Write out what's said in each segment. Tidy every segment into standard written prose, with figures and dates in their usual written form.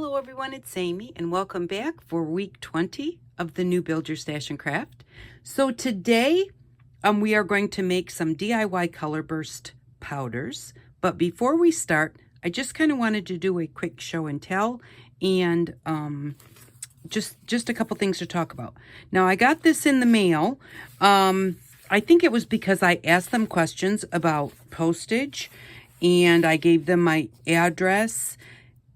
Hello everyone, it's Amy and welcome back for week 20 of the new Build Your Stash and Craft. So today we are going to make some DIY color burst powders. But before we start, I just kind of wanted to do a quick show and tell and just a couple things to talk about. Now I got this in the mail. I think it was because I asked them questions about postage and I gave them my address.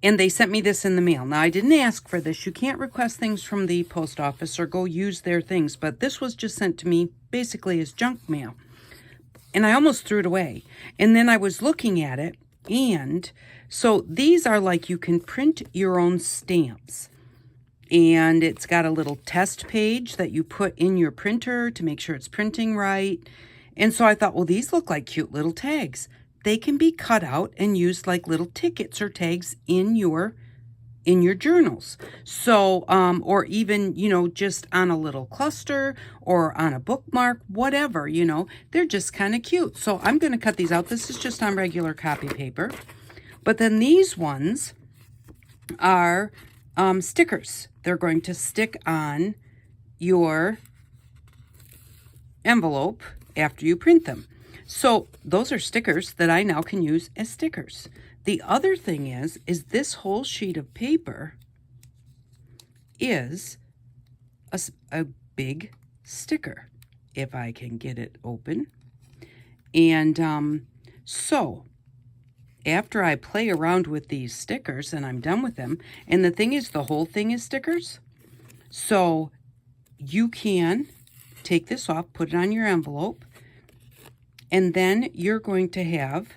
And they sent me this in the mail. Now, I didn't ask for this. You can't request things from the post office or go use their things. But this was just sent to me basically as junk mail. And I almost threw it away. And then I was looking at it. And so these are like you can print your own stamps. And it's got a little test page that you put in your printer to make sure it's printing right. And so I thought, well, these look like cute little tags. They can be cut out and used like little tickets or tags in your journals. So, or even, just on a little cluster or on a bookmark, whatever, they're just kind of cute. So I'm going to cut these out. This is just on regular copy paper. But then these ones are stickers. They're going to stick on your envelope after you print them. So those are stickers that I now can use as stickers. The other thing is this whole sheet of paper is a big sticker, if I can get it open. And so after I play around with these stickers and I'm done with them, and the thing is the whole thing is stickers. So you can take this off, put it on your envelope, and then you're going to have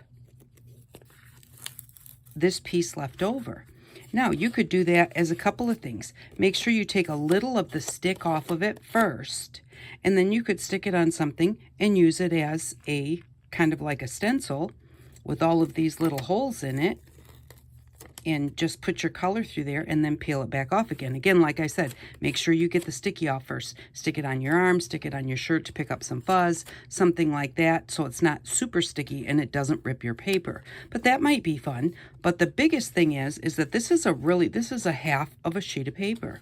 this piece left over. Now, you could do that as a couple of things. Make sure you take a little of the stick off of it first, and then you could stick it on something and use it as a kind of like a stencil with all of these little holes in it, and just put your color through there and then peel it back off again. Again, like I said, make sure you get the sticky off first. Stick it on your arm, stick it on your shirt to pick up some fuzz, something like that, so it's not super sticky and it doesn't rip your paper. But that might be fun. But the biggest thing is that this is a half of a sheet of paper.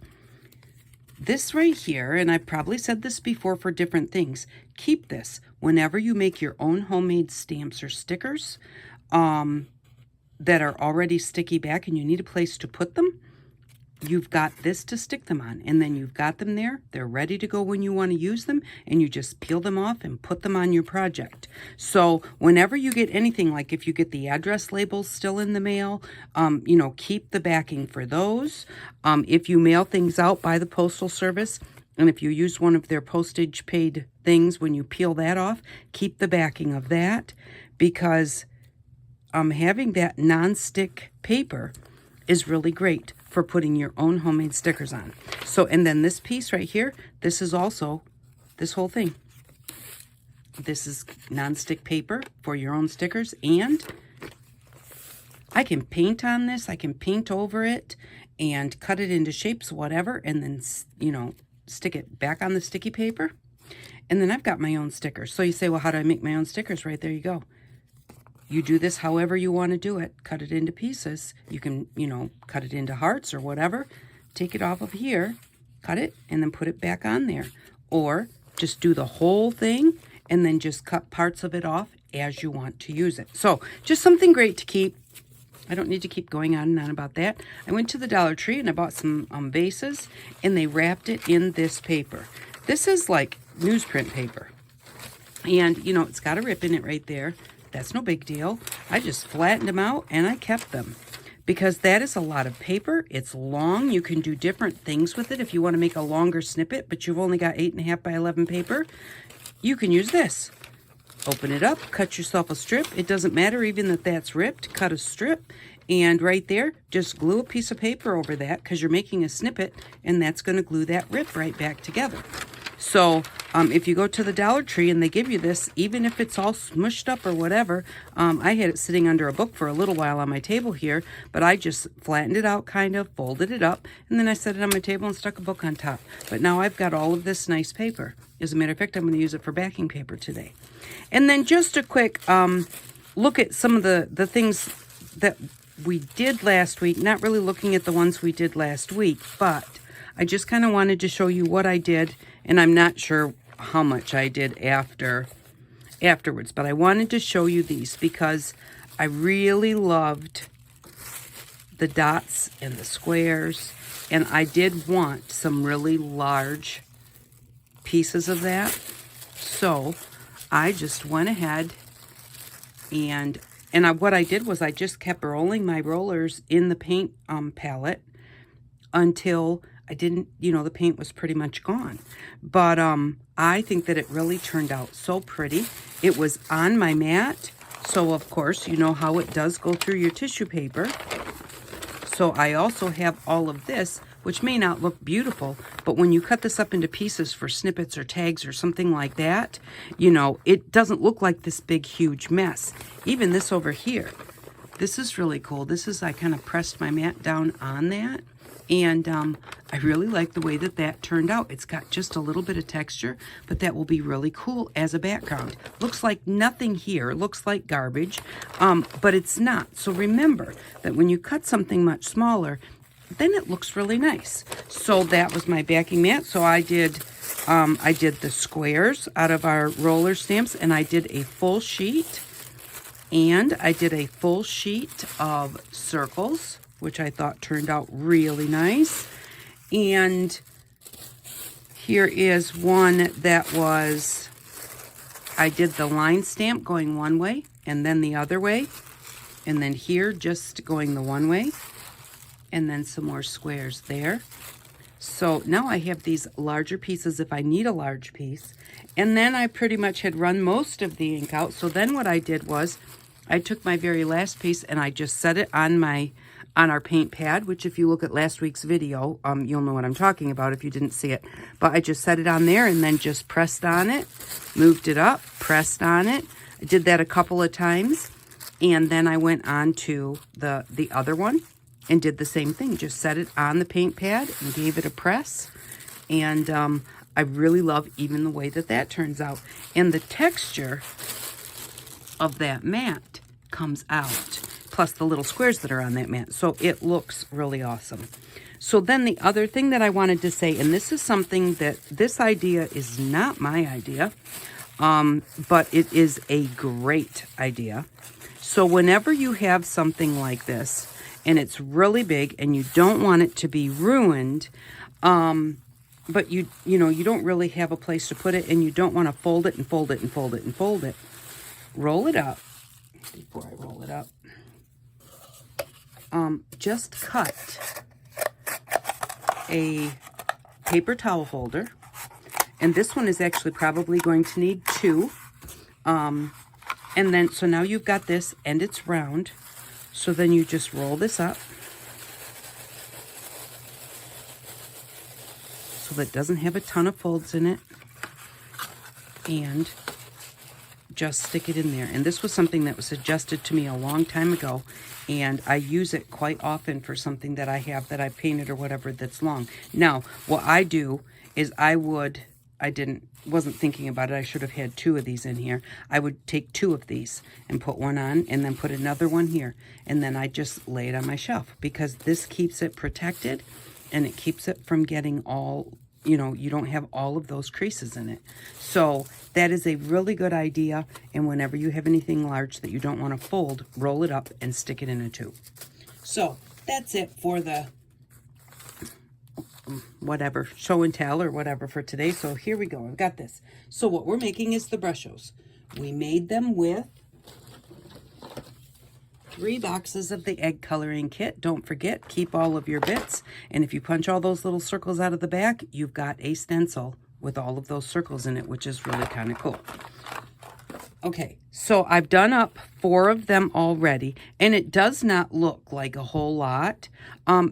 This right here, and I've probably said this before for different things, keep this whenever you make your own homemade stamps or stickers, that are already sticky back and you need a place to put them. You've got this to stick them on, and then you've got them there. They're ready to go when you want to use them, and you just peel them off and put them on your project. So whenever you get anything, like if you get the address labels still in the mail, keep the backing for those. If you mail things out by the Postal Service, and if you use one of their postage paid things, when you peel that off, keep the backing of that, because having that non-stick paper is really great for putting your own homemade stickers on. So, and then this piece right here, this is also this whole thing. This is non-stick paper for your own stickers, and I can paint on this. I can paint over it and cut it into shapes, whatever, and then, stick it back on the sticky paper. And then I've got my own stickers. So you say, well, how do I make my own stickers? Right there you go. You do this however you want to do it. Cut it into pieces. You can, cut it into hearts or whatever. Take it off of here, cut it, and then put it back on there. Or just do the whole thing and then just cut parts of it off as you want to use it. So just something great to keep. I don't need to keep going on and on about that. I went to the Dollar Tree and I bought some vases, and they wrapped it in this paper. This is like newsprint paper. And, it's got a rip in it right there. That's no big deal. I just flattened them out and I kept them because that is a lot of paper. It's long. You can do different things with it. If you want to make a longer snippet, but you've only got 8.5 by 11 paper, you can use this. Open it up, cut yourself a strip. It doesn't matter even that that's ripped. Cut a strip, and right there, just glue a piece of paper over that because you're making a snippet, and that's going to glue that rip right back together. So if you go to the Dollar Tree and they give you this, even if it's all smushed up or whatever, I had it sitting under a book for a little while on my table here, but I just flattened it out, kind of folded it up, and then I set it on my table and stuck a book on top. But now I've got all of this nice paper. As a matter of fact, I'm going to use it for backing paper today. And then just a quick look at some of the things that we did last week, not really looking at the ones we did last week, but I just kind of wanted to show you what I did, and I'm not sure how much I did afterwards, but I wanted to show you these because I really loved the dots and the squares, and I did want some really large pieces of that. So I just went ahead and what I did was I just kept rolling my rollers in the paint palette until I didn't, the paint was pretty much gone. But I think that it really turned out so pretty. It was on my mat, so of course, you know how it does go through your tissue paper. So I also have all of this, which may not look beautiful, but when you cut this up into pieces for snippets or tags or something like that, it doesn't look like this big, huge mess. Even this over here, this is really cool. This is, I kind of pressed my mat down on that, and I really like the way that that turned out. It's got just a little bit of texture, but that will be really cool as a background. Looks like nothing here. It looks like garbage, but it's not. So remember that when you cut something much smaller, then it looks really nice. So that was my backing mat. So I did the squares out of our roller stamps, and I did a full sheet, and I did a full sheet of circles, which I thought turned out really nice. And here is one that was, I did the line stamp going one way and then the other way, and then here just going the one way, and then some more squares there. So now I have these larger pieces if I need a large piece. And then I pretty much had run most of the ink out. So then what I did was I took my very last piece and I just set it on our paint pad, which if you look at last week's video, you'll know what I'm talking about if you didn't see it. But I just set it on there and then just pressed on it, moved it up, pressed on it. I did that a couple of times. And then I went on to the other one and did the same thing. Just set it on the paint pad and gave it a press. And I really love even the way that that turns out. And the texture of that mat comes out, plus the little squares that are on that mat. So it looks really awesome. So then the other thing that I wanted to say, and this is something that this idea is not my idea, but it is a great idea. So whenever you have something like this, and it's really big, and you don't want it to be ruined, but you don't really have a place to put it, and you don't want to fold it and fold it and fold it and fold it. Roll it up. Before I roll it up, just cut a paper towel holder, and this one is actually probably going to need two. And then, so now you've got this, and it's round. So then you just roll this up so that it doesn't have a ton of folds in it, and just stick it in there. And this was something that was suggested to me a long time ago, and I use it quite often for something that I have that I painted or whatever that's long. Now, what I do is wasn't thinking about it. I should have had two of these in here. I would take two of these and put one on and then put another one here. And then I just lay it on my shelf because this keeps it protected and it keeps it from getting all, you don't have all of those creases in it. So that is a really good idea. And whenever you have anything large that you don't want to fold, roll it up and stick it in a tube. So that's it for the whatever, show and tell or whatever for today. So here we go. I've got this. So what we're making is the brushos. We made them with 3 boxes of the egg coloring kit. Don't forget, keep all of your bits. And if you punch all those little circles out of the back, you've got a stencil with all of those circles in it, which is really kind of cool. Okay, so I've done up 4 of them already, and it does not look like a whole lot.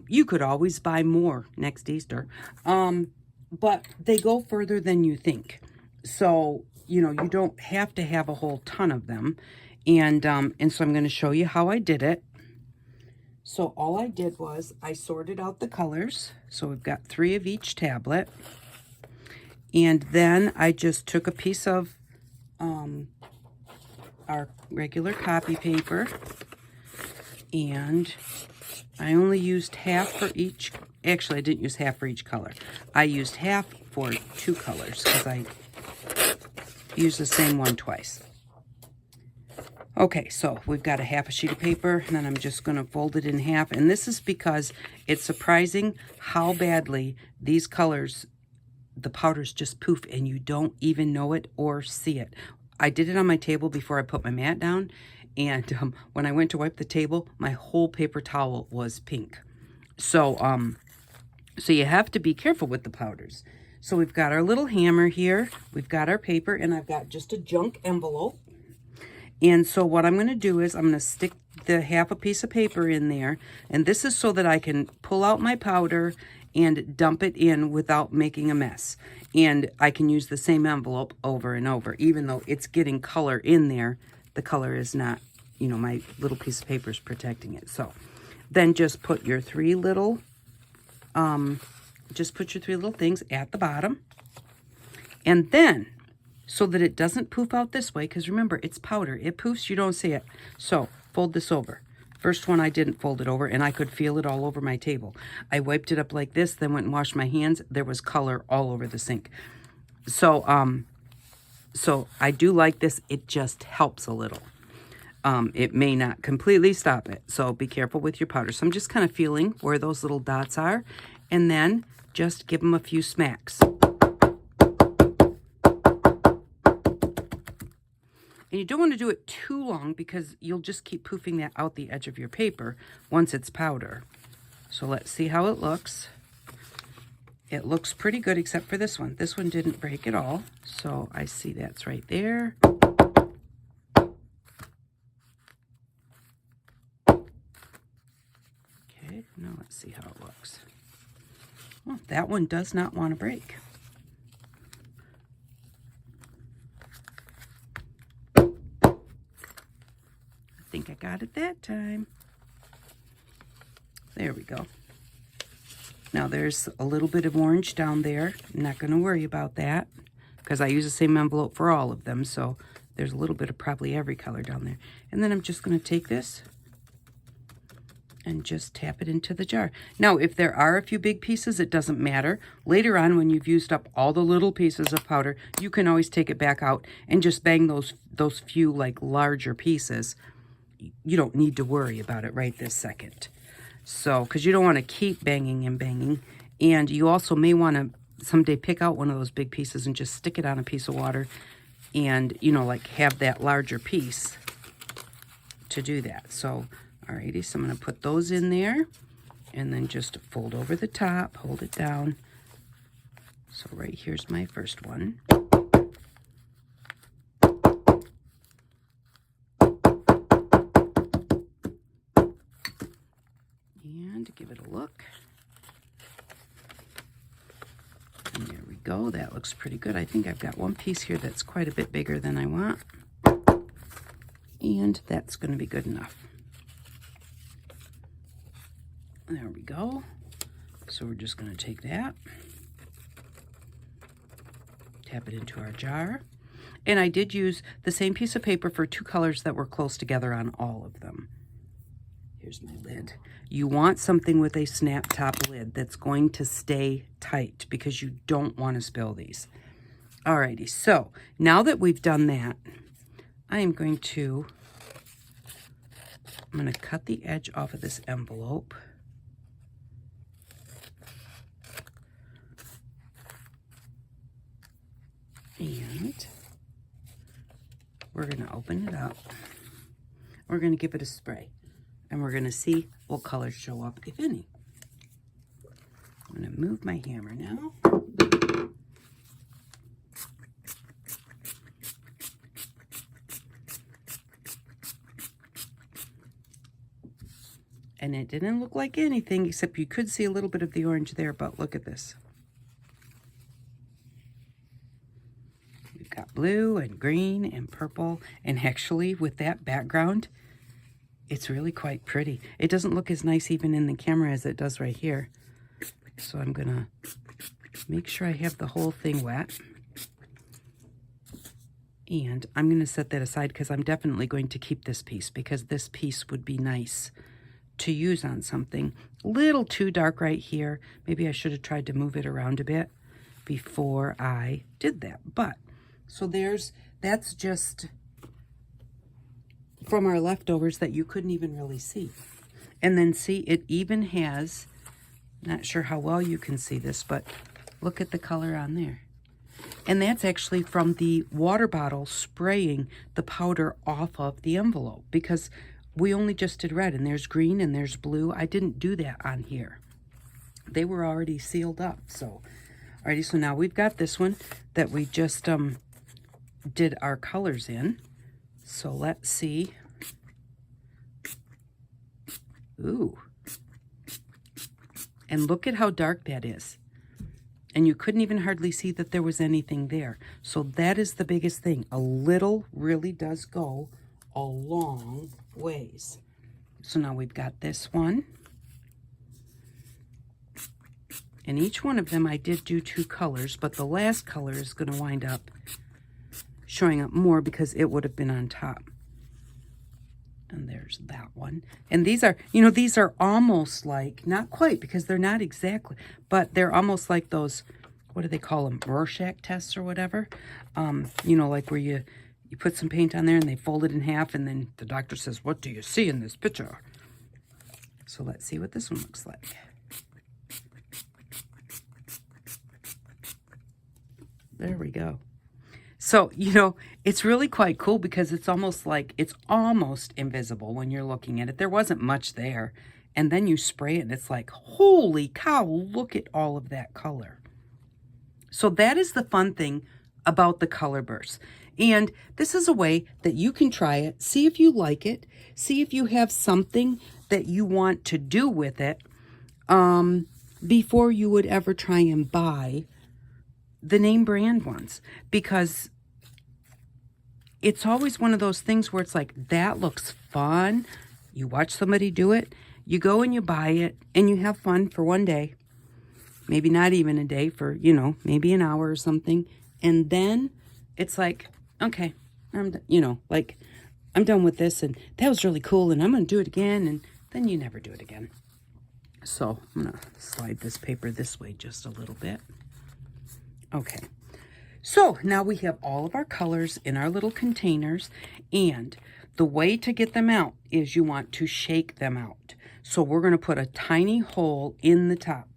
You could always buy more next Easter, but they go further than you think. So, you don't have to have a whole ton of them. And so I'm going to show you how I did it. So all I did was I sorted out the colors. So we've got 3 of each tablet. And then I just took a piece of our regular copy paper, And I only used half for each. Actually, I didn't use half for each color. I used half for 2 colors because I used the same one twice. Okay, so we've got a half a sheet of paper, and then I'm just going to fold it in half. And this is because it's surprising how badly these colors, the powders just poof, and you don't even know it or see it. I did it on my table before I put my mat down, and when I went to wipe the table, my whole paper towel was pink. So you have to be careful with the powders. So we've got our little hammer here, we've got our paper, and I've got just a junk envelope. And so what I'm going to do is I'm going to stick the half a piece of paper in there, and this is so that I can pull out my powder and dump it in without making a mess. And I can use the same envelope over and over, even though it's getting color in there. The color is not, you know, my little piece of paper is protecting it. So then just put your 3 little, things at the bottom. And then, so that it doesn't poof out this way, because remember, it's powder. It poofs, you don't see it. So fold this over. First one I didn't fold it over, and I could feel it all over my table. I wiped it up like this, then went and washed my hands. There was color all over the sink. So I do like this. It just helps a little. It may not completely stop it, so be careful with your powder. So I'm just kind of feeling where those little dots are, and then just give them a few smacks. And you don't want to do it too long because you'll just keep poofing that out the edge of your paper once it's powder. So let's see how it looks. It looks pretty good except for this one. This one didn't break at all. So I see that's right there. Okay, now let's see how it looks. Well, that one does not want to break. I think I got it that time. There we go. Now there's a little bit of orange down there. I'm not going to worry about that because I use the same envelope for all of them. So there's a little bit of probably every color down there. And then I'm just going to take this and just tap it into the jar. Now, if there are a few big pieces, it doesn't matter. Later on, when you've used up all the little pieces of powder, you can always take it back out and just bang those few like larger pieces. You don't need to worry about it right this second. So, because you don't want to keep banging and banging. And you also may want to someday pick out one of those big pieces and just stick it on a piece of water and, you know, like have that larger piece to do that. So, alrighty, so I'm going to put those in there and then just fold over the top, hold it down. So right here's my first one. And give it a look. And there we go. That looks pretty good. I think I've got one piece here that's quite a bit bigger than I want. And that's going to be good enough. There we go. So we're just going to take that, tap it into our jar. And I did use the same piece of paper for 2 colors that were close together on all of them. Here's my lid. You want something with a snap top lid that's going to stay tight because you don't want to spill these. Alrighty, so now that we've done that, I'm going to cut the edge off of this envelope. And we're going to open it up. We're going to give it a spray. And we're going to see what colors show up, if any. I'm going to move my hammer now. And it didn't look like anything, except you could see a little bit of the orange there, but look at this. We've got blue and green and purple, and actually with that background, it's really quite pretty. It doesn't look as nice even in the camera as it does right here. So I'm gonna make sure I have the whole thing wet. And I'm gonna set that aside because I'm definitely going to keep this piece because this piece would be nice to use on something. A little too dark right here. Maybe I should have tried to move it around a bit before I did that. But, so that's just from our leftovers that you couldn't even really see. And then see, it even has, not sure how well you can see this, but look at the color on there. And that's actually from the water bottle spraying the powder off of the envelope, because we only just did red, and there's green and there's blue. I didn't do that on here. They were already sealed up. So, alrighty, so now we've got this one that we just did our colors in. So let's see. Ooh. And look at how dark that is. And you couldn't even hardly see that there was anything there. So that is the biggest thing. A little really does go a long ways. So now we've got this one. And each one of them I did do 2 colors, but the last color is going to wind up showing up more because it would have been on top. And there's that one. And these are, you know, these are almost like, not quite because they're not exactly, but they're almost like those, what do they call them? Rorschach tests or whatever. You know, like where you put some paint on there and they fold it in half and then the doctor says, what do you see in this picture? So let's see what this one looks like. There we go. So, you know, it's really quite cool because it's almost like, it's almost invisible when you're looking at it. There wasn't much there. And then you spray it and it's like, holy cow, look at all of that color. So that is the fun thing about the color bursts. And this is a way that you can try it, see if you like it, see if you have something that you want to do with it before you would ever try and buy the name brand ones, because it's always one of those things where it's like, that looks fun. You watch somebody do it, you go and you buy it, and you have fun for one day, maybe not even a day, for, you know, maybe an hour or something. And then it's like, okay, you know, like, I'm done with this, and that was really cool, and I'm going to do it again, and then you never do it again. So I'm going to slide this paper this way just a little bit. Okay, so now we have all of our colors in our little containers, and the way to get them out is you want to shake them out. So we're going to put a tiny hole in the top,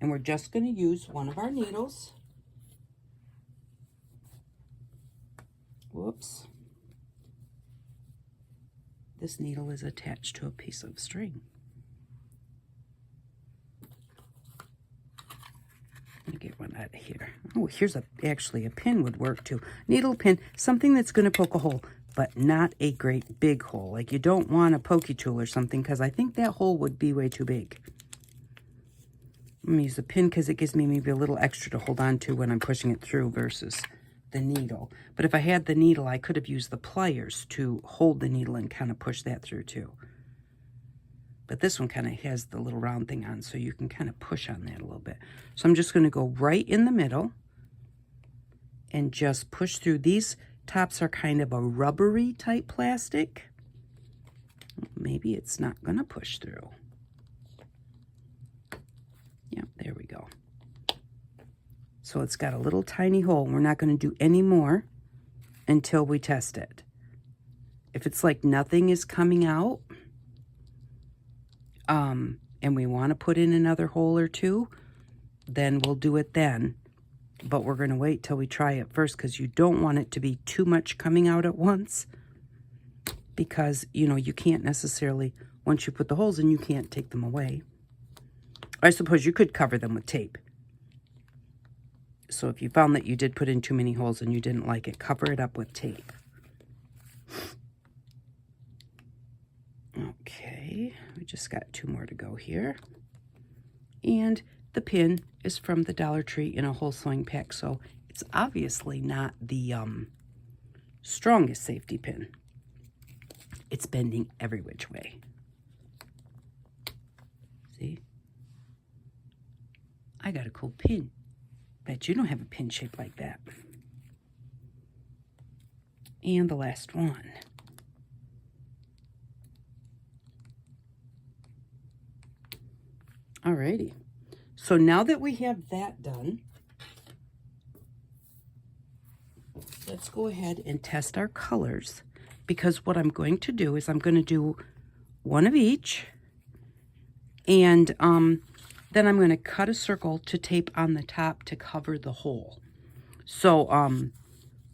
and we're just going to use one of our needles. Whoops. This needle is attached to a piece of string. Let me get one out of here. Oh, here's actually a pin would work too. Needle, pin, something that's going to poke a hole, but not a great big hole. Like, you don't want a pokey tool or something, because I think that hole would be way too big. I'm going to use a pin because it gives me maybe a little extra to hold on to when I'm pushing it through versus the needle. But if I had the needle, I could have used the pliers to hold the needle and kind of push that through too. But this one kind of has the little round thing on, so you can kind of push on that a little bit. So I'm just going to go right in the middle and just push through. These tops are kind of a rubbery type plastic. Maybe it's not going to push through. Yep, there we go. So it's got a little tiny hole. We're not going to do any more until we test it. If it's like nothing is coming out, and we want to put in another hole or two, then we'll do it then. But we're going to wait till we try it first, because you don't want it to be too much coming out at once, because, you know, you can't necessarily, once you put the holes in, you can't take them away. I suppose you could cover them with tape. So if you found that you did put in too many holes and you didn't like it, cover it up with tape. Okay, we just got 2 more to go here. And the pin is from the Dollar Tree in a whole sewing pack, so it's obviously not the strongest safety pin. It's bending every which way. See? I got a cool pin. Bet you don't have a pin shaped like that. And the last one. Alrighty. So now that we have that done, let's go ahead and test our colors, because what I'm going to do is I'm going to do one of each, and then I'm going to cut a circle to tape on the top to cover the hole. So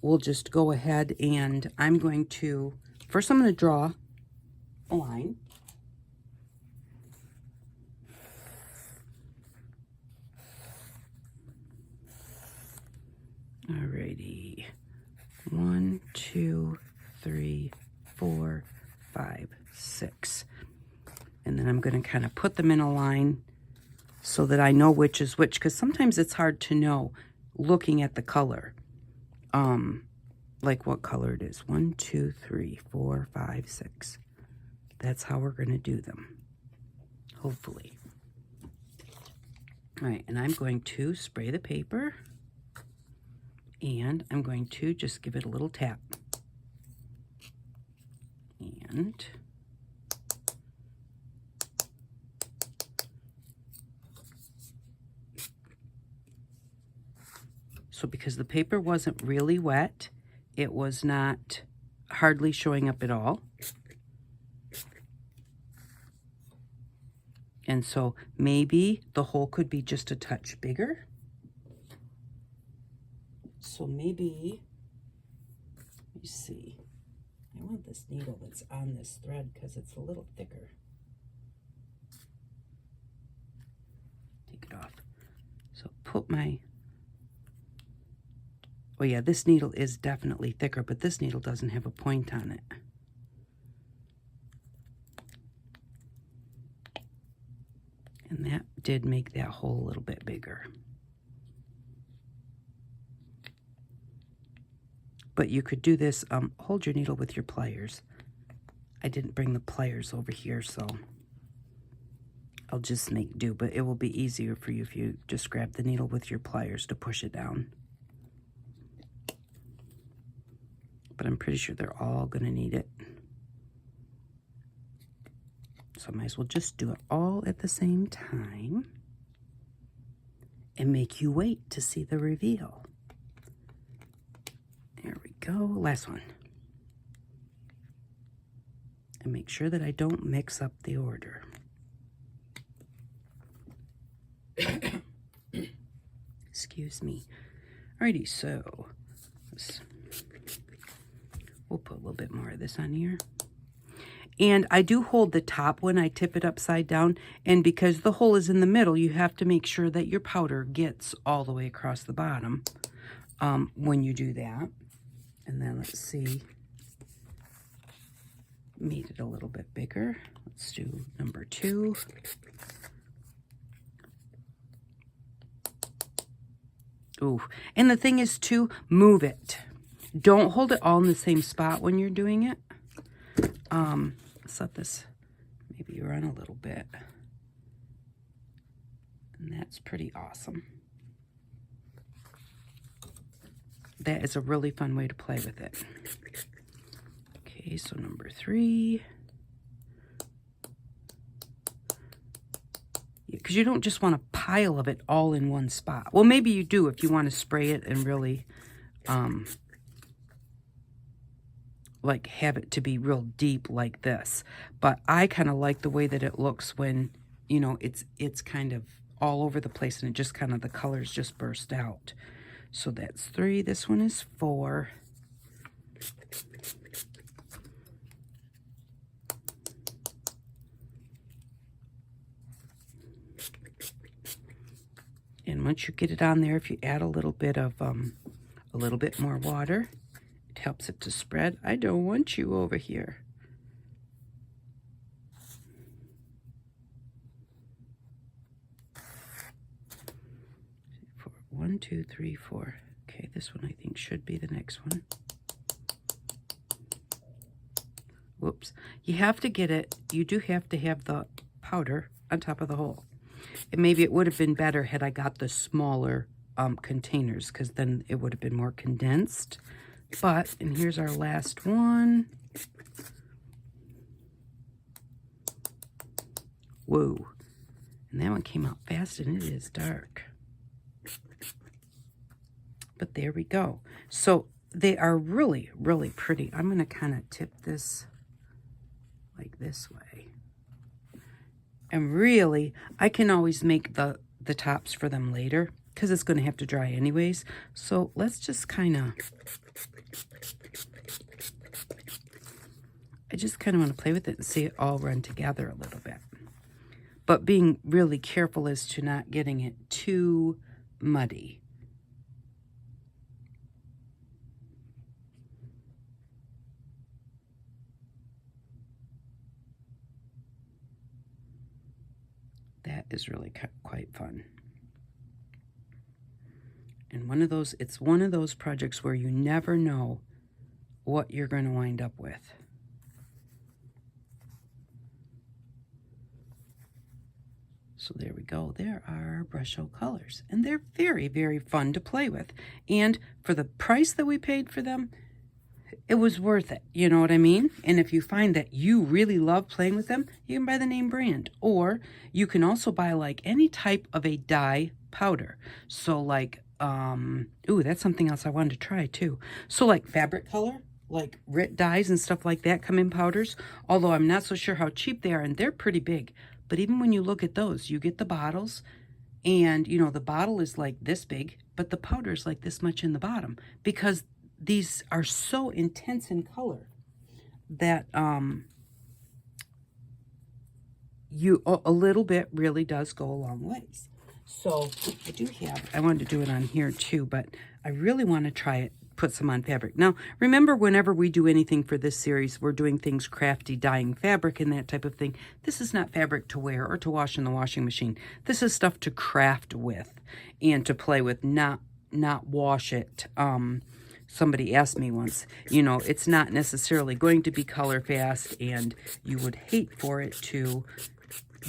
we'll just go ahead and I'm going to, first I'm going to draw a line. Alrighty. 1, 2, 3, 4, 5, 6. And then I'm going to kind of put them in a line so that I know which is which, because sometimes it's hard to know looking at the color, like what color it is. 1, 2, 3, 4, 5, 6. That's how we're going to do them, hopefully. All right, and I'm going to spray the paper, and I'm going to just give it a little tap. And so because the paper wasn't really wet, it was not hardly showing up at all. And so maybe the hole could be just a touch bigger. So maybe, let me see. I want this needle that's on this thread because it's a little thicker. Take it off. So put my, oh yeah, this needle is definitely thicker, but this needle doesn't have a point on it. And that did make that hole a little bit bigger. But you could do this, hold your needle with your pliers. I didn't bring the pliers over here, so I'll just make do, but it will be easier for you if you just grab the needle with your pliers to push it down. But I'm pretty sure they're all gonna need it. So I might as well just do it all at the same time and make you wait to see the reveal. There we go, last one. And make sure that I don't mix up the order. Excuse me. Alrighty, so we'll put a little bit more of this on here. And I do hold the top when I tip it upside down, and because the hole is in the middle, you have to make sure that your powder gets all the way across the bottom when you do that. And then let's see, made it a little bit bigger. Let's do number 2. Ooh, and the thing is to move it. Don't hold it all in the same spot when you're doing it. Let's let this maybe run a little bit. And that's pretty awesome. That is a really fun way to play with it. Okay, so number 3. Because you don't just want a pile of it all in one spot. Well, maybe you do if you want to spray it and really like have it to be real deep like this. But I kind of like the way that it looks when, you know, it's kind of all over the place and it just kind of, the colors just burst out. So that's 3. This one is 4. And once you get it on there, if you add a little bit more water, it helps it to spread. I don't want you over here. 1, 2, 3, 4. Okay, this one I think should be the next one. Whoops. You have to get it, you do have to have the powder on top of the hole. And maybe it would have been better had I got the smaller containers, because then it would have been more condensed. But, and here's our last one. Whoa. And that one came out fast, and it is dark. But there we go. So they are really, really pretty. I'm going to kind of tip this like this way. And really, I can always make the tops for them later because it's going to have to dry anyways. So let's just kind of, I just kind of want to play with it and see it all run together a little bit. But being really careful as to not getting it too muddy. That is really quite fun. And it's one of those projects where you never know what you're going to wind up with. So there we go. There are Brusho colors. And they're very, very fun to play with. And for the price that we paid for them, it was worth it. You know what I mean? And if you find that you really love playing with them, you can buy the name brand. Or you can also buy like any type of a dye powder. So like, ooh, that's something else I wanted to try too. So like fabric color, like Rit dyes and stuff like that come in powders. Although I'm not so sure how cheap they are, and they're pretty big. But even when you look at those, you get the bottles, and, you know, the bottle is like this big, but the powder is like this much in the bottom, because these are so intense in color that a little bit really does go a long ways. So I wanted to do it on here too, but I really want to try it, put some on fabric. Now, remember, whenever we do anything for this series, we're doing things crafty, dyeing fabric and that type of thing. This is not fabric to wear or to wash in the washing machine. This is stuff to craft with and to play with, not wash it. Somebody asked me once, you know, it's not necessarily going to be color fast, and you would hate for it to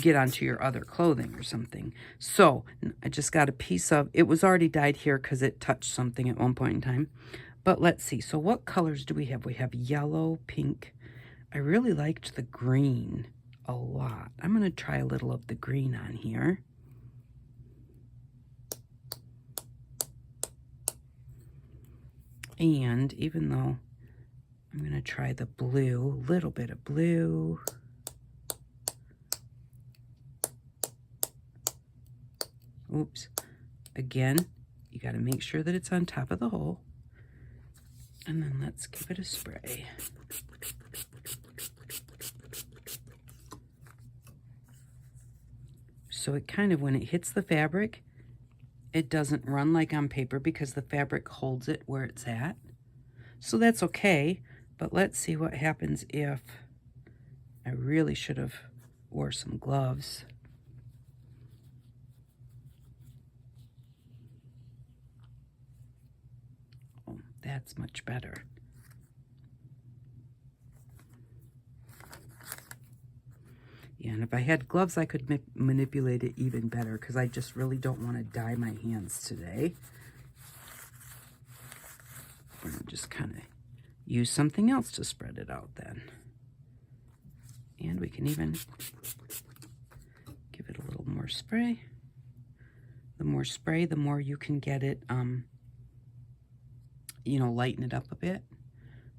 get onto your other clothing or something. So I just got a piece of, it was already dyed here because it touched something at one point in time. But let's see. So what colors do we have? We have yellow, pink. I really liked the green a lot. I'm going to try a little of the green on here. And even though I'm going to try the blue, a little bit of blue. Oops. Again, you got to make sure that it's on top of the hole. And then let's give it a spray. So it kind of, when it hits the fabric, it doesn't run like on paper because the fabric holds it where it's at. So that's okay. But let's see what happens if I really should have wore some gloves. Oh, that's much better. Yeah, and if I had gloves, I could manipulate it even better, because I just really don't want to dye my hands today. I'm going to just kind of use something else to spread it out then. And we can even give it a little more spray. The more spray, the more you can get it, you know, lighten it up a bit.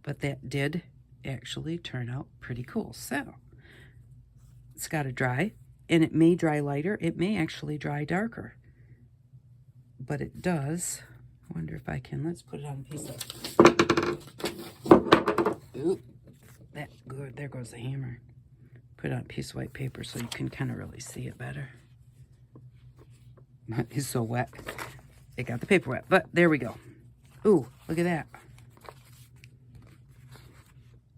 But that did actually turn out pretty cool. So it's got to dry, and it may dry lighter. It may actually dry darker, but it does. I wonder if I can, let's put it on a piece of, oop, that good, there goes the hammer. Put it on a piece of white paper so you can kind of really see it better. It's so wet. It got the paper wet, but there we go. Ooh, look at that.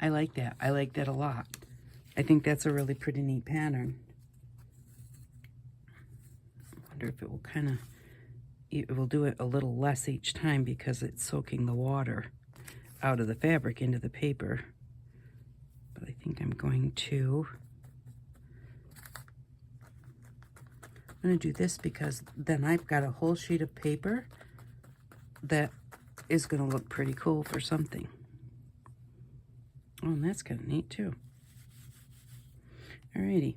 I like that. I like that a lot. I think that's a really pretty neat pattern. I wonder if it will kind of, it will do it a little less each time because it's soaking the water out of the fabric into the paper. But I think I'm going to do this, because then I've got a whole sheet of paper that is going to look pretty cool for something. Oh, and that's kind of neat too. Alrighty.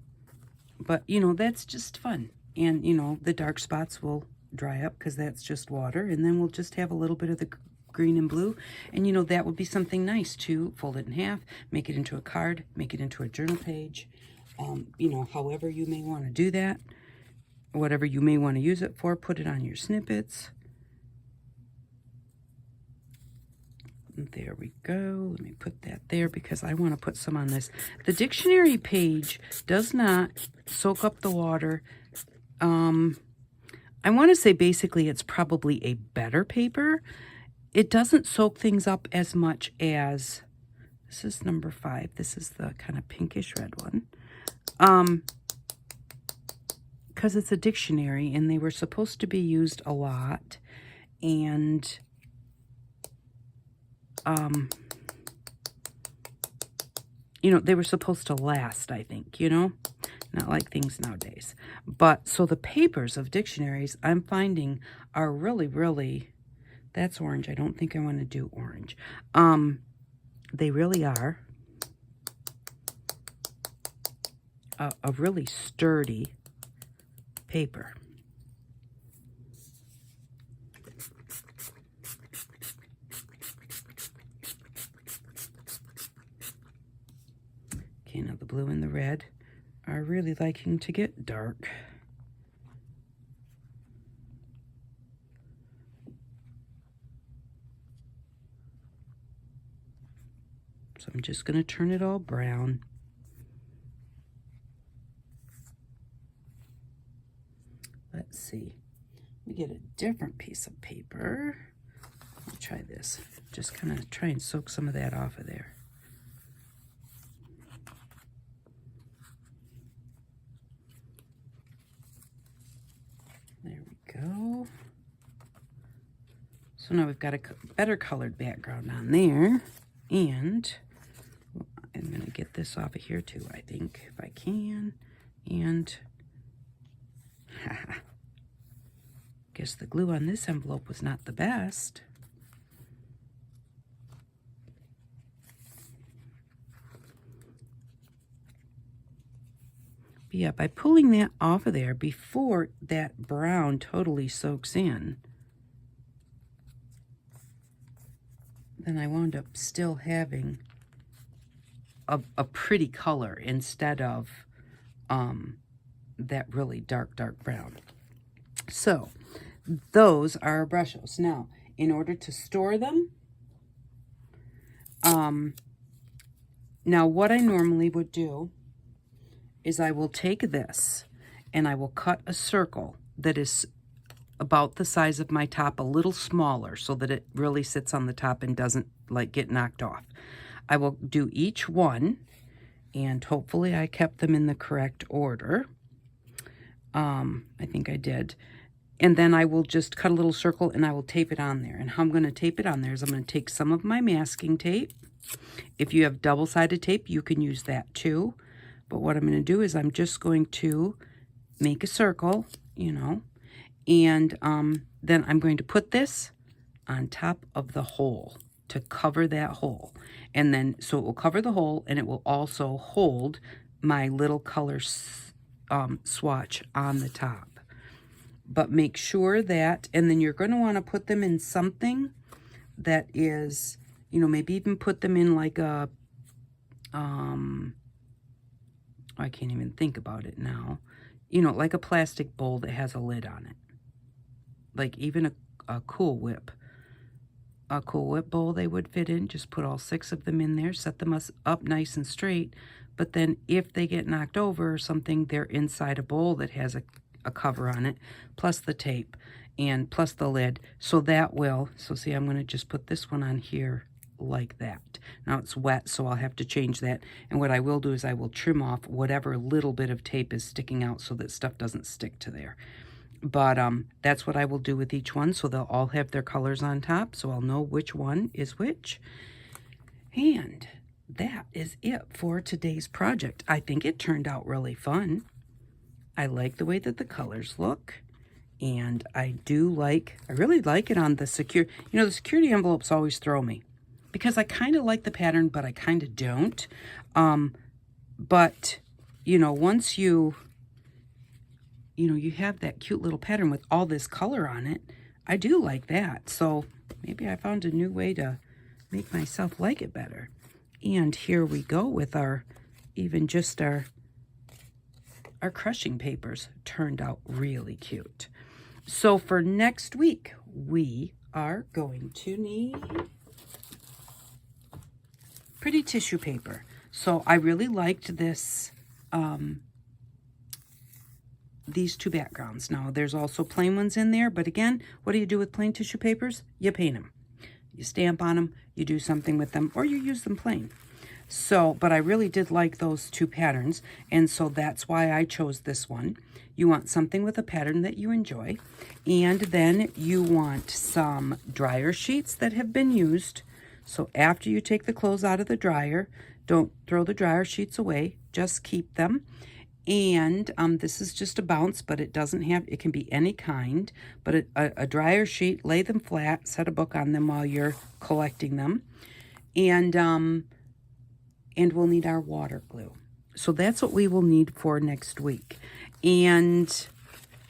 But, you know, that's just fun. And, you know, the dark spots will dry up because that's just water. And then we'll just have a little bit of the green and blue. And, you know, that would be something nice to fold it in half, make it into a card, make it into a journal page. You know, however you may want to do that, whatever you may want to use it for, put it on your snippets. There we go. Let me put that there because I want to put some on this. The dictionary page does not soak up the water. I want to say basically it's probably a better paper. It doesn't soak things up as much as, this is number 5. This is the kind of pinkish red one. Because it's a dictionary and they were supposed to be used a lot. And you know, they were supposed to last, I think, you know, not like things nowadays. But so the papers of dictionaries I'm finding are really, really, that's orange. I don't think I want to do orange. They really are a really sturdy paper. Okay, now the blue and the red are really liking to get dark. So I'm just going to turn it all brown. Let's see. Let me get a different piece of paper. I'll try this. Just kind of try and soak some of that off of there. There we go. So now we've got a better colored background on there. And I'm going to get this off of here too, I think, if I can. And guess the glue on this envelope was not the best. But yeah, by pulling that off of there before that brown totally soaks in, then I wound up still having a pretty color instead of that really dark brown. So those are our brushes. Now, in order to store them, now what I normally would do is I will take this and I will cut a circle that is about the size of my top, a little smaller, so that it really sits on the top and doesn't like get knocked off. I will do each one, and hopefully I kept them in the correct order. I think I did. And then I will just cut a little circle and I will tape it on there. And how I'm going to tape it on there is I'm going to take some of my masking tape. If you have double-sided tape, you can use that too. But what I'm going to do is I'm just going to make a circle, you know, and then I'm going to put this on top of the hole to cover that hole. And then, so it will cover the hole and it will also hold my little color swatch on the top. But make sure that, and then you're going to want to put them in something that is, you know, maybe even put them in like a, I can't even think about it now. You know, like a plastic bowl that has a lid on it. Like even a Cool Whip. A Cool Whip bowl they would fit in. Just put all 6 of them in there. Set them up nice and straight. But then if they get knocked over or something, they're inside a bowl that has a cover on it. Plus the tape. And plus the lid. So that will, so see, I'm going to just put this one on here like that. Now it's wet, so I'll have to change that. And what I will do is I will trim off whatever little bit of tape is sticking out so that stuff doesn't stick to there. But that's what I will do with each one, so they'll all have their colors on top, so I'll know which one is which. And that is it for today's project. I think it turned out really fun. I like the way that the colors look. And I really like it on the secure. You know, the security envelopes always throw me. Because I kind of like the pattern, but I kind of don't. But, you know, once you you know, you have that cute little pattern with all this color on it. I do like that. So maybe I found a new way to make myself like it better. And here we go with our, even just our crushing papers turned out really cute. So for next week, we are going to need pretty tissue paper. So I really liked this, these two backgrounds. Now there's also plain ones in there, but again, what do you do with plain tissue papers? You paint them. You stamp on them, you do something with them, or you use them plain. So, but I really did like those two patterns, and so that's why I chose this one. You want something with a pattern that you enjoy, and then you want some dryer sheets that have been used. So after you take the clothes out of the dryer, don't throw the dryer sheets away, just keep them. And this is just a bounce, but it doesn't have, it can be any kind, but a dryer sheet, lay them flat, set a book on them while you're collecting them. And we'll need our water glue. So that's what we will need for next week. And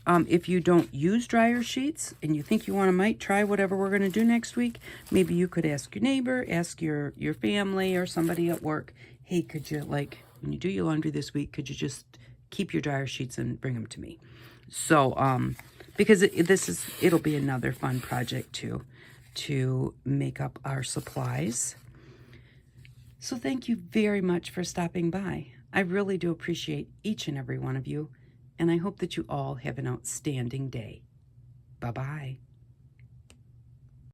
if you don't use dryer sheets and you think you might try whatever we're going to do next week, maybe you could ask your neighbor, ask your family or somebody at work, hey, could you, like, when you do your laundry this week, could you just keep your dryer sheets and bring them to me? So, because it'll be another fun project to make up our supplies. So thank you very much for stopping by. I really do appreciate each and every one of you, and I hope that you all have an outstanding day. Bye-bye.